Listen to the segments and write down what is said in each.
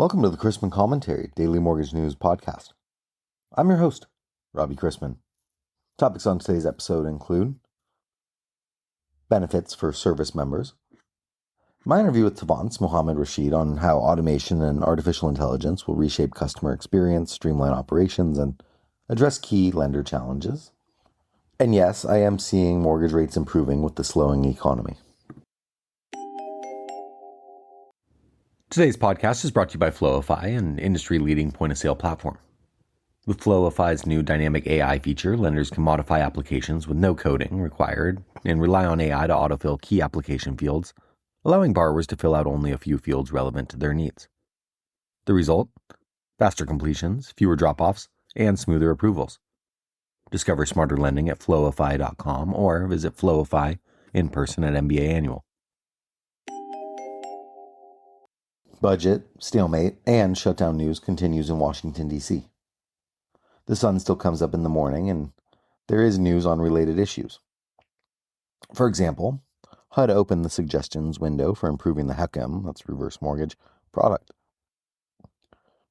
Welcome to the Chrisman Commentary, Daily Mortgage News Podcast. I'm your host, Robbie Chrisman. Topics on today's episode include benefits for service members, my interview with Tavant's Mohammad Rashid on how automation and artificial intelligence will reshape customer experience, streamline operations, and address key lender challenges. And yes, I am seeing mortgage rates improving with the slowing economy. Today's podcast is brought to you by Flowify, an industry-leading point-of-sale platform. With Flowify's new dynamic AI feature, lenders can modify applications with no coding required and rely on AI to autofill key application fields, allowing borrowers to fill out only a few fields relevant to their needs. The result? Faster completions, fewer drop-offs, and smoother approvals. Discover smarter lending at flowify.com or visit Flowify in person at MBA Annual. Budget, stalemate, and shutdown news continues in Washington, D.C. The sun still comes up in the morning, and there is news on related issues. For example, HUD opened the suggestions window for improving the HECM, that's reverse mortgage, product.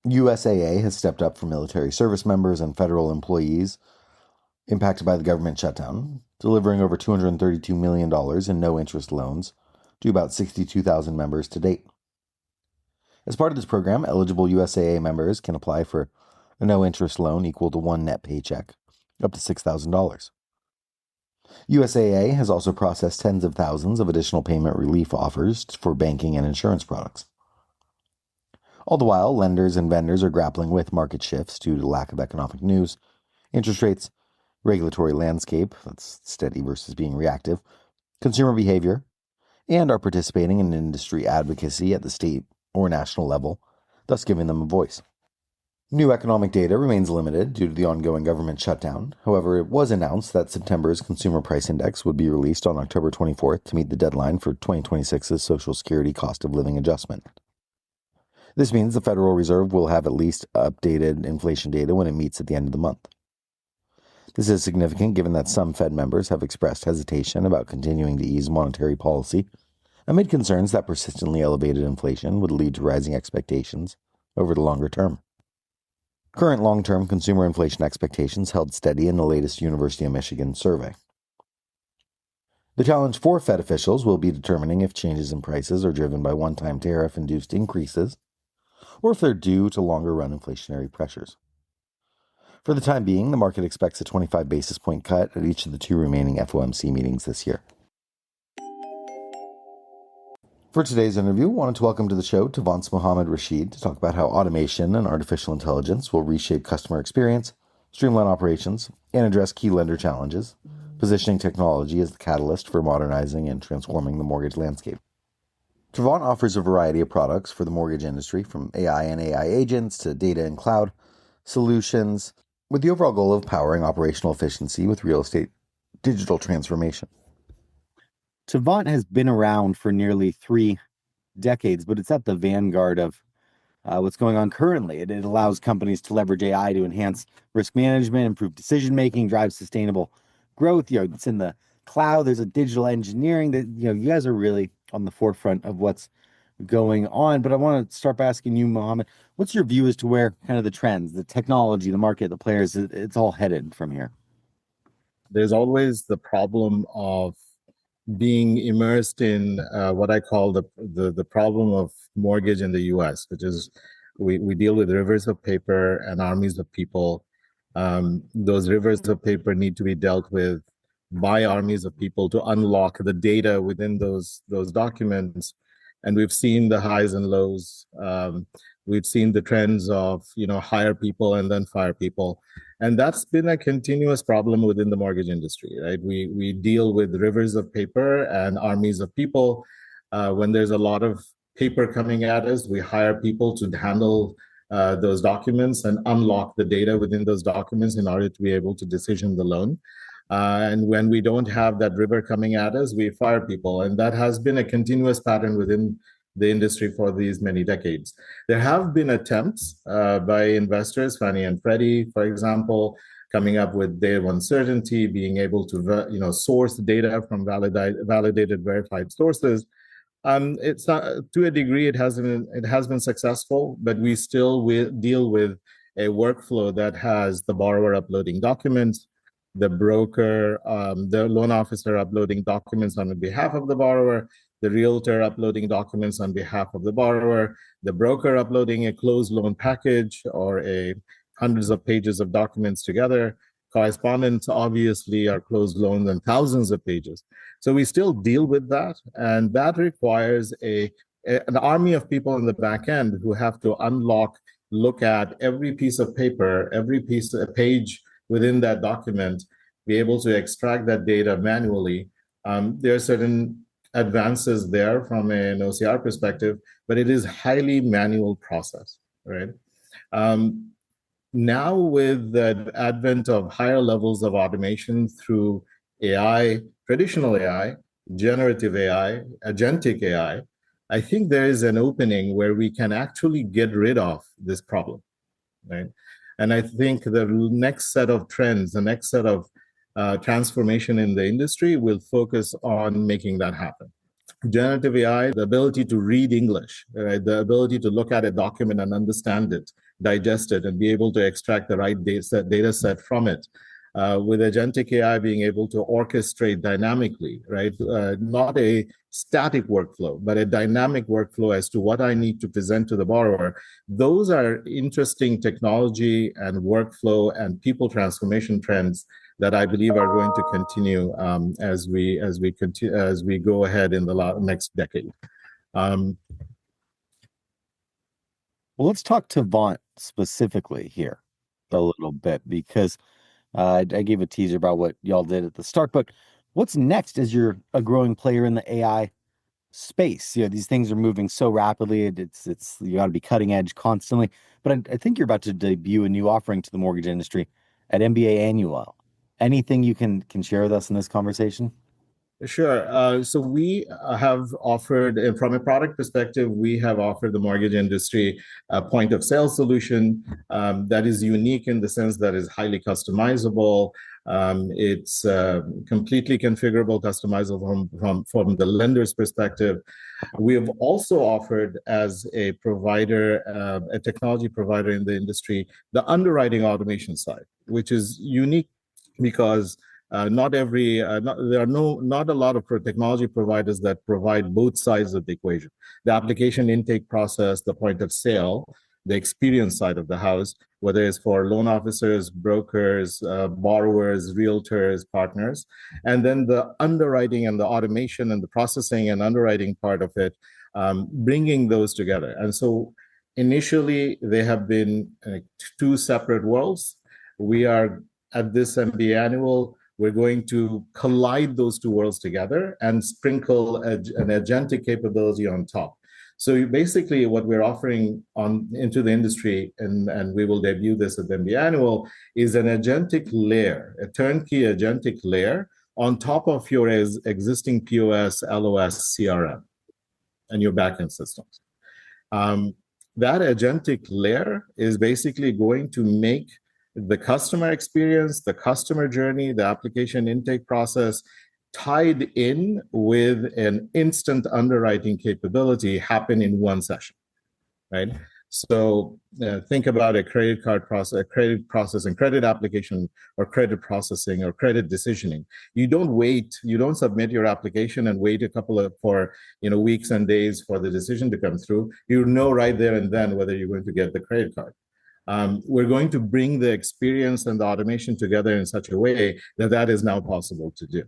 USAA has stepped up for military service members and federal employees impacted by the government shutdown, delivering over $232 million in no-interest loans to about 62,000 members to date. As part of this program, eligible USAA members can apply for a no-interest loan equal to one net paycheck, up to $6,000. USAA has also processed tens of thousands of additional payment relief offers for banking and insurance products. All the while, lenders and vendors are grappling with market shifts due to lack of economic news, interest rates, regulatory landscape, that's steady versus being reactive, consumer behavior, and are participating in industry advocacy at the state or national level, thus giving them a voice. New economic data remains limited due to the ongoing government shutdown. However, it was announced that September's Consumer Price Index would be released on October 24th to meet the deadline for 2026's Social Security Cost of Living Adjustment. This means the Federal Reserve will have at least updated inflation data when it meets at the end of the month. This is significant given that some Fed members have expressed hesitation about continuing to ease monetary policy amid concerns that persistently elevated inflation would lead to rising expectations over the longer term. Current long-term consumer inflation expectations held steady in the latest University of Michigan survey. The challenge for Fed officials will be determining if changes in prices are driven by one-time tariff-induced increases or if they're due to longer-run inflationary pressures. For the time being, the market expects a 25 basis point cut at each of the two remaining FOMC meetings this year. For today's interview, I wanted to welcome to the show Tavant's Mohammad Rashid to talk about how automation and artificial intelligence will reshape customer experience, streamline operations, and address key lender challenges, positioning technology as the catalyst for modernizing and transforming the mortgage landscape. Tavant offers a variety of products for the mortgage industry, from AI and AI agents to data and cloud solutions, with the overall goal of powering operational efficiency with real estate digital transformation. Tavant has been around for nearly 3 decades, but it's at the vanguard of what's going on currently. It allows companies to leverage AI to enhance risk management, improve decision-making, drive sustainable growth. It's in the cloud. There's a digital engineering that, you guys are really on the forefront of what's going on. But I want to start by asking you, Mohammed, what's your view as to where kind of the trends, the technology, the market, the players, it's all headed from here? There's always the problem of being immersed in what I call the problem of mortgage in the U.S., which is we deal with rivers of paper and armies of people. Those rivers of paper need to be dealt with by armies of people to unlock the data within those documents. And we've seen the highs and lows. We've seen the trends of hire people and then fire people. And that's been a continuous problem within the mortgage industry, right? We deal with rivers of paper and armies of people. When there's a lot of paper coming at us, we hire people to handle those documents and unlock the data within those documents in order to be able to decision the loan. And when we don't have that river coming at us, we fire people. And that has been a continuous pattern within the industry for these many decades. There have been attempts by investors, Fannie and Freddie, for example, coming up with day one certainty, being able to source data from validated, verified sources. It's not, to a degree, it has been successful, but we still deal with a workflow that has the borrower uploading documents, the broker, the loan officer uploading documents on behalf of the borrower, the realtor uploading documents on behalf of the borrower, the broker uploading a closed loan package or a hundreds of pages of documents together. Correspondents obviously are closed loans and thousands of pages. So we still deal with that, and that requires an army of people in the back end who have to unlock, look at every piece of paper, every page within that document, be able to extract that data manually. There are certain advances there from an OCR perspective, but it is highly manual process, right? Now with the advent of higher levels of automation through AI, traditional AI, generative AI, agentic AI, I think there is an opening where we can actually get rid of this problem, right? And I think the next set of trends, the next set of transformation in the industry will focus on making that happen. Generative AI, the ability to read English, right? The ability to look at a document and understand it, digest it, and be able to extract the right data set from it. With agentic AI being able to orchestrate dynamically, right? Not a static workflow, but a dynamic workflow as to what I need to present to the borrower. Those are interesting technology and workflow and people transformation trends that I believe are going to continue as we go ahead in the next decade. Well, let's talk Tavant specifically here a little bit, because I gave a teaser about what y'all did at the start, but what's next as you're a growing player in the AI space? You know, these things are moving so rapidly. It's you got to be cutting edge constantly. But I think you're about to debut a new offering to the mortgage industry at MBA Annual. Anything you can share with us in this conversation? Sure. So we have offered, from a product perspective, we have offered the mortgage industry a point of sale solution that is unique in the sense that is highly customizable. It's completely configurable, customizable from the lender's perspective. We have also offered as a provider, a technology provider in the industry, the underwriting automation side, which is unique because not a lot of technology providers that provide both sides of the equation: the application intake process, the point of sale, the experience side of the house, whether it's for loan officers, brokers, borrowers, realtors, partners, and then the underwriting and the automation and the processing and underwriting part of it, bringing those together. And so initially they have been two separate worlds. We are at this MBA Annual, we're going to collide those two worlds together and sprinkle an agentic capability on top. So basically what we're offering into the industry, and we will debut this at the MBA Annual, is an agentic layer, a turnkey agentic layer on top of your existing POS, LOS, CRM, and your backend systems. That agentic layer is basically going to make the customer experience, the customer journey, the application intake process tied in with an instant underwriting capability happen in one session, right? So think about a credit card process, a credit processing, credit application, or credit processing, or credit decisioning. You don't wait, you don't submit your application and wait a couple of weeks and days for the decision to come through. You know right there and then whether you're going to get the credit card. We're going to bring the experience and the automation together in such a way that is now possible to do,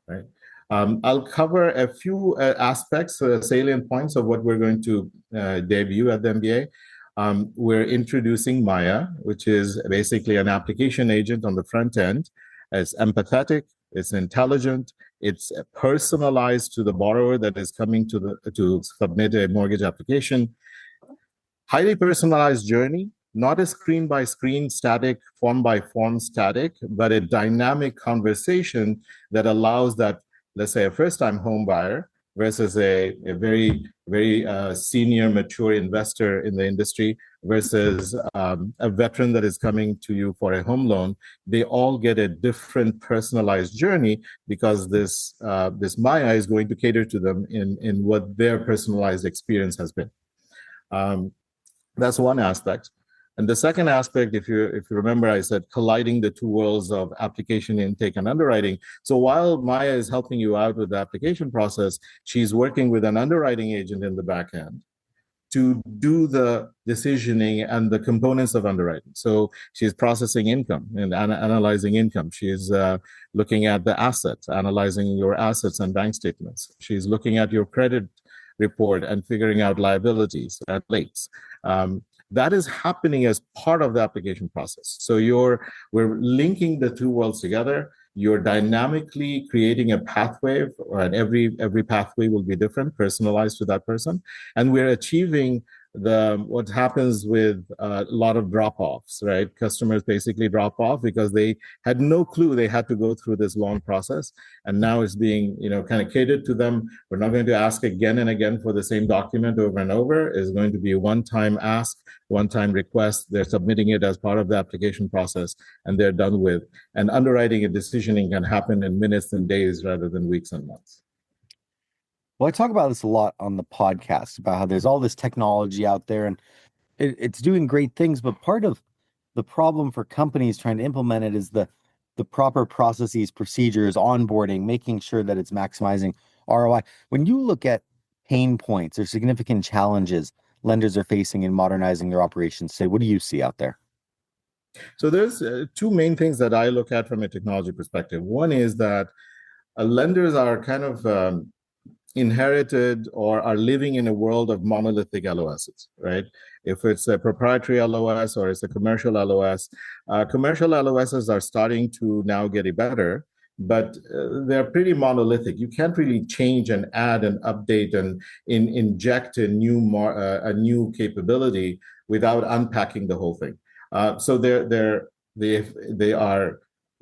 right? I'll cover a few aspects, salient points of what we're going to debut at the MBA. We're introducing Maya, which is basically an application agent on the front end. It's empathetic, it's intelligent, it's personalized to the borrower that is coming to submit a mortgage application. Highly personalized journey. Not a screen by screen static, form by form static, but a dynamic conversation that allows that, let's say, a first time home buyer versus a very senior, mature investor in the industry versus a veteran that is coming to you for a home loan. They all get a different personalized journey because this Maya is going to cater to them in what their personalized experience has been. That's one aspect. And the second aspect, if you remember, I said colliding the two worlds of application intake and underwriting. So while Maya is helping you out with the application process, she's working with an underwriting agent in the back end to do the decisioning and the components of underwriting. So she's processing income and analyzing income. She's looking at the assets, analyzing your assets and bank statements. She's looking at your credit report and figuring out liabilities and rates. That is happening as part of the application process. So we're linking the two worlds together. You're dynamically creating a pathway, and every pathway will be different, personalized to that person. And we're achieving what happens with a lot of drop-offs, right? Customers basically drop off because they had no clue they had to go through this long process. And now it's being, kind of catered to them. We're not going to ask again and again for the same document over and over. It's going to be a one-time ask, one-time request. They're submitting it as part of the application process, and they're done with. And underwriting and decisioning can happen in minutes and days rather than weeks and months. Well, I talk about this a lot on the podcast about how there's all this technology out there and it's doing great things, but part of the problem for companies trying to implement it is the proper processes, procedures, onboarding, making sure that it's maximizing ROI. When you look at pain points or significant challenges lenders are facing in modernizing their operations, say, what do you see out there? So there's two main things that I look at from a technology perspective. One is that lenders are kind of inherited or are living in a world of monolithic LOSs, right? If it's a proprietary LOS or it's a commercial LOS, commercial LOSs are starting to now get better, but they're pretty monolithic. You can't really change and add and update and inject a new capability without unpacking the whole thing. So they have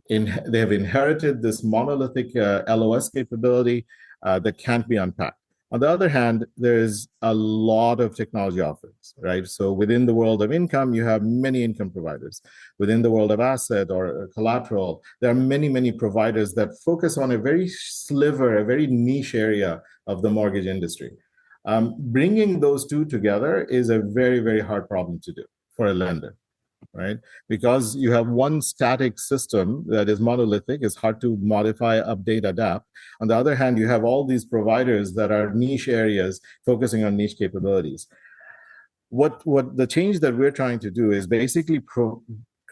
inherited this monolithic LOS capability that can't be unpacked. On the other hand, there's a lot of technology offerings, right? So within the world of income, you have many income providers. Within the world of asset or collateral, there are many, many providers that focus on a very niche area of the mortgage industry. Bringing those two together is a very, very hard problem to do for a lender, right? Because you have one static system that is monolithic, it's hard to modify, update, adapt. On the other hand, you have all these providers that are niche areas focusing on niche capabilities. What the change that we're trying to do is basically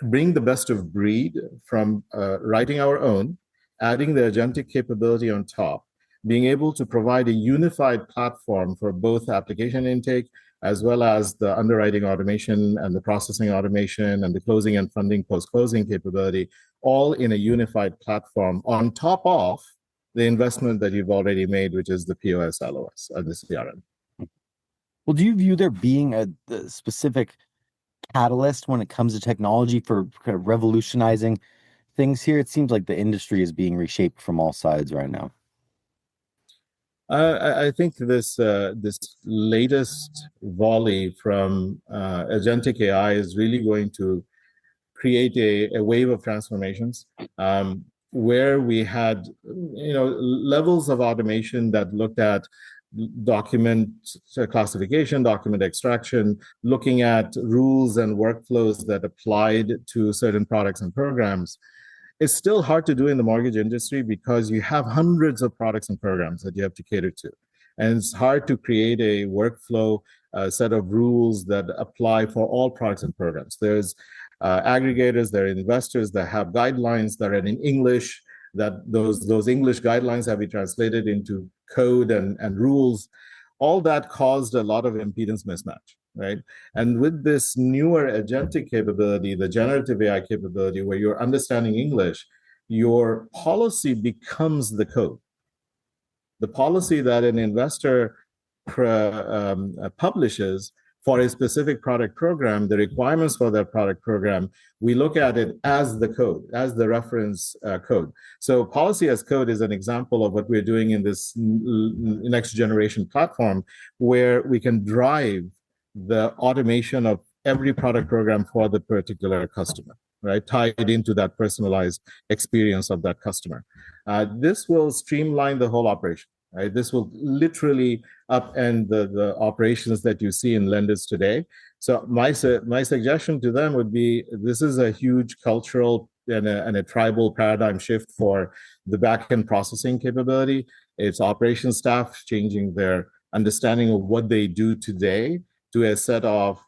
bring the best of breed from writing our own, adding the agentic capability on top, being able to provide a unified platform for both application intake as well as the underwriting automation and the processing automation and the closing and funding post-closing capability, all in a unified platform on top of the investment that you've already made, which is the POS, LOS, and the CRM. Well, do you view there being a specific catalyst when it comes to technology for kind of revolutionizing things here? It seems like the industry is being reshaped from all sides right now. I think this latest volley from agentic AI is really going to create a wave of transformations where we had levels of automation that looked at document classification, document extraction, looking at rules and workflows that applied to certain products and programs. It's still hard to do in the mortgage industry because you have hundreds of products and programs that you have to cater to. And it's hard to create a workflow set of rules that apply for all products and programs. There's aggregators, there are investors that have guidelines that are in English, that those English guidelines have been translated into code and rules. All that caused a lot of impedance mismatch. Right. And with this newer agentic capability, the generative AI capability, where you're understanding English, your policy becomes the code. The policy that an investor publishes for a specific product program, the requirements for that product program, we look at it as the code, as the reference code. So policy as code is an example of what we're doing in this next generation platform, where we can drive the automation of every product program for the particular customer, right? Tied into that personalized experience of that customer. This will streamline the whole operation, right? This will literally upend the operations that you see in lenders today. So my suggestion to them would be, this is a huge cultural and a tribal paradigm shift for the back-end processing capability. It's operations staff changing their understanding of what they do today to a set of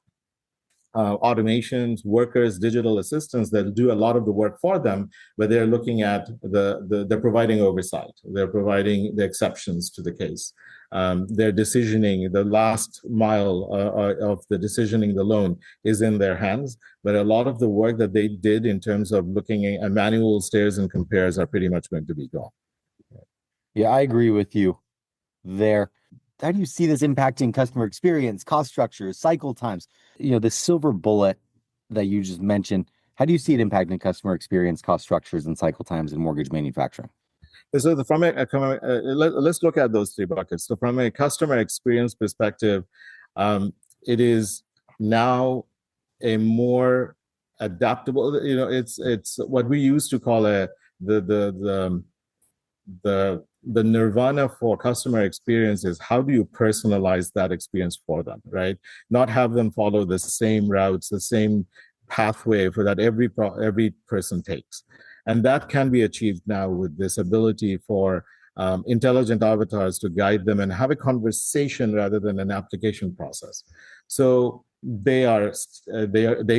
automations, workers, digital assistants that do a lot of the work for them, but they're looking at they're providing oversight. They're providing the exceptions to the case. Their decisioning, the last mile of the decisioning the loan is in their hands, but a lot of the work that they did in terms of looking at manual stares and compares are pretty much going to be gone. Yeah, I agree with you there. How do you see this impacting customer experience, cost structures, cycle times? The silver bullet that you just mentioned, how do you see it impacting customer experience, cost structures, and cycle times in mortgage manufacturing? So let's look at those three buckets. So from a customer experience perspective, it is now a more adaptable. It's what we used to call the nirvana for customer experience is, how do you personalize that experience for them, right? Not have them follow the same routes, the same pathway for that every person takes. And that can be achieved now with this ability for intelligent avatars to guide them and have a conversation rather than an application process. So they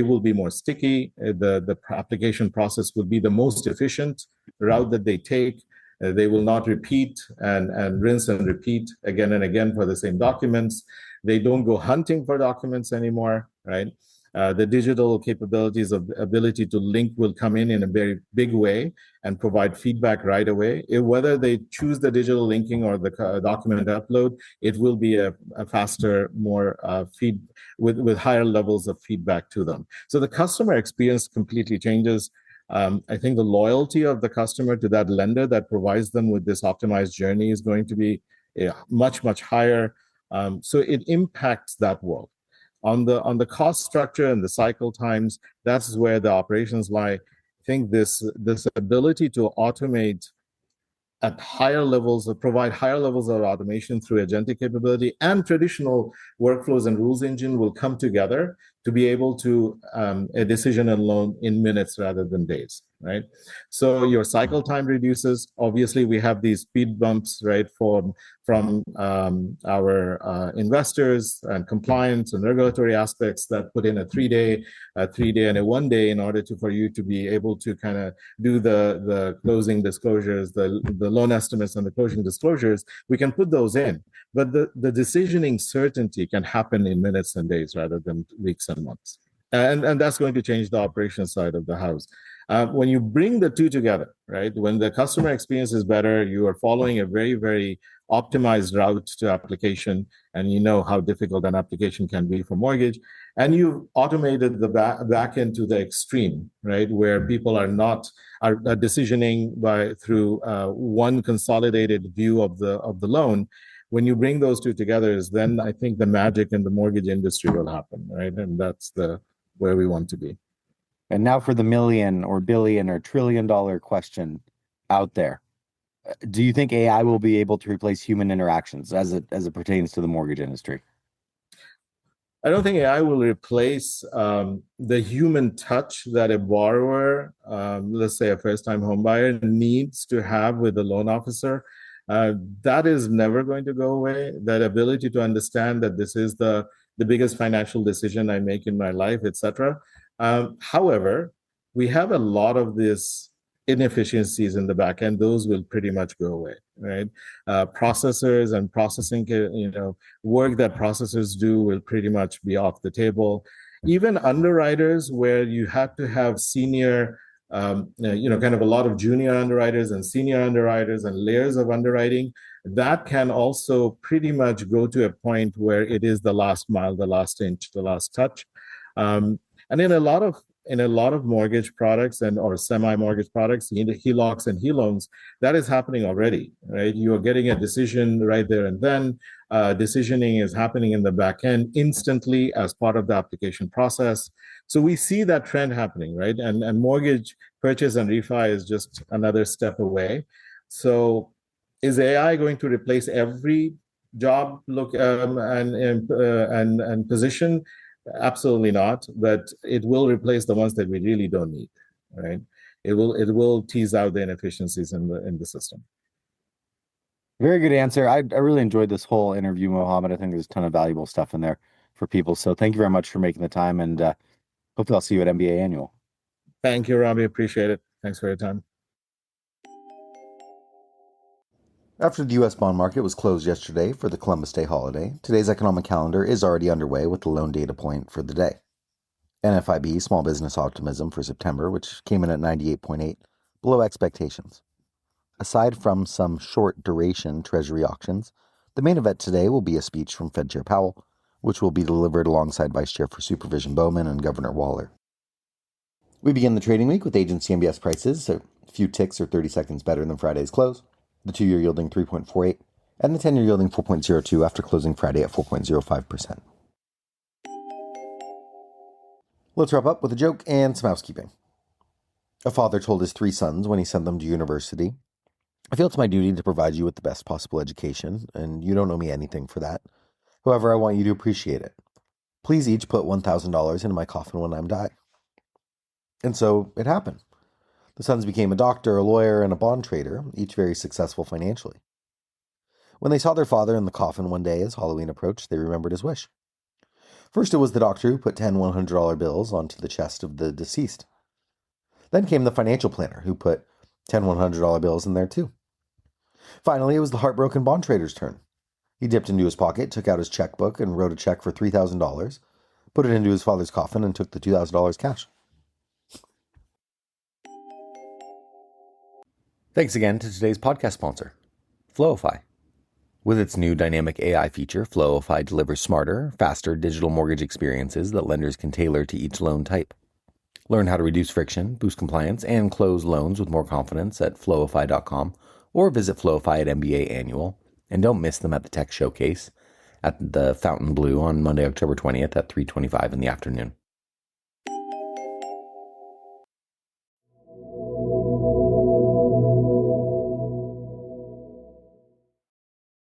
will be more sticky. The application process will be the most efficient route that they take. They will not repeat and rinse and repeat again and again for the same documents. They don't go hunting for documents anymore, right? The digital capabilities of the ability to link will come in a very big way and provide feedback right away. Whether they choose the digital linking or the document upload, it will be a faster, more with higher levels of feedback to them. So the customer experience completely changes. I think the loyalty of the customer to that lender that provides them with this optimized journey is going to be much, much higher. So it impacts that world. On the cost structure and the cycle times, that's where the operations lie. I think this ability to automate at higher levels, provide higher levels of automation through agentic capability and traditional workflows and rules engine will come together to be able to a decision and loan in minutes rather than days, right? So your cycle time reduces. Obviously, we have these speed bumps, right, from our investors and compliance and regulatory aspects that put in a 3-day, and a 1-day in order for you to be able to kind of do the closing disclosures, the loan estimates and the closing disclosures. We can put those in, but the decisioning certainty can happen in minutes and days rather than weeks and months. And that's going to change the operation side of the house. When you bring the two together, right, when the customer experience is better, you are following a very, very optimized route to application, and you know how difficult an application can be for mortgage, and you've automated the back end to the extreme, right, where people are decisioning through one consolidated view of the loan. When you bring those two together, then I think the magic in the mortgage industry will happen, right? And that's where we want to be. And now for the million or billion or $1 trillion question out there. Do you think AI will be able to replace human interactions as it pertains to the mortgage industry? I don't think AI will replace the human touch that a borrower, let's say a first-time homebuyer, needs to have with the loan officer. That is never going to go away. That ability to understand that this is the biggest financial decision I make in my life, etc. However, we have a lot of these inefficiencies in the back end. Those will pretty much go away, right? Processors and processing, work that processors do will pretty much be off the table. Even underwriters, where you have to have senior kind of a lot of junior underwriters and senior underwriters and layers of underwriting, that can also pretty much go to a point where it is the last mile, the last inch, the last touch. And in a lot of mortgage products or semi-mortgage products, HELOCs and HELOANs, that is happening already, right? You are getting a decision right there and then. Decisioning is happening in the back end instantly as part of the application process. So we see that trend happening, right? And mortgage purchase and refi is just another step away. So is AI going to replace every job and position? Absolutely not, but it will replace the ones that we really don't need, right? It will tease out the inefficiencies in the system. Very good answer. I really enjoyed this whole interview, Mohammad. I think there's a ton of valuable stuff in there for people. So thank you very much for making the time, and hopefully I'll see you at MBA Annual. Thank you, Robbie. Appreciate it. Thanks for your time. After the U.S. bond market was closed yesterday for the Columbus Day holiday, today's economic calendar is already underway with the loan data point for the day. NFIB small business optimism for September, which came in at 98.8, below expectations. Aside from some short duration Treasury auctions, the main event today will be a speech from Fed Chair Powell, which will be delivered alongside Vice Chair for Supervision Bowman and Governor Waller. We begin the trading week with agency MBS prices a few ticks or 30 seconds better than Friday's close, the 2-year yielding 3.48, and the 10-year yielding 4.02 after closing Friday at 4.05%. Let's wrap up with a joke and some housekeeping. A father told his 3 sons when he sent them to university, "I feel it's my duty to provide you with the best possible education, and you don't owe me anything for that. However, I want you to appreciate it. Please each put $1,000 into my coffin when I'm dying." And so it happened. The sons became a doctor, a lawyer, and a bond trader, each very successful financially. When they saw their father in the coffin one day as Halloween approached, they remembered his wish. First, it was the doctor who put 10 $100 bills onto the chest of the deceased. Then came the financial planner who put 10 $100 bills in there too. Finally, it was the heartbroken bond trader's turn. He dipped into his pocket, took out his checkbook, and wrote a check for $3,000, put it into his father's coffin, and took the $2,000 cash. Thanks again to today's podcast sponsor, Flowify. With its new dynamic AI feature, Flowify delivers smarter, faster digital mortgage experiences that lenders can tailor to each loan type. Learn how to reduce friction, boost compliance, and close loans with more confidence at flowify.com or visit Flowify at MBA Annual. And don't miss them at the Tech Showcase at the Fountain Blue on Monday, October 20th at 3:25 in the afternoon.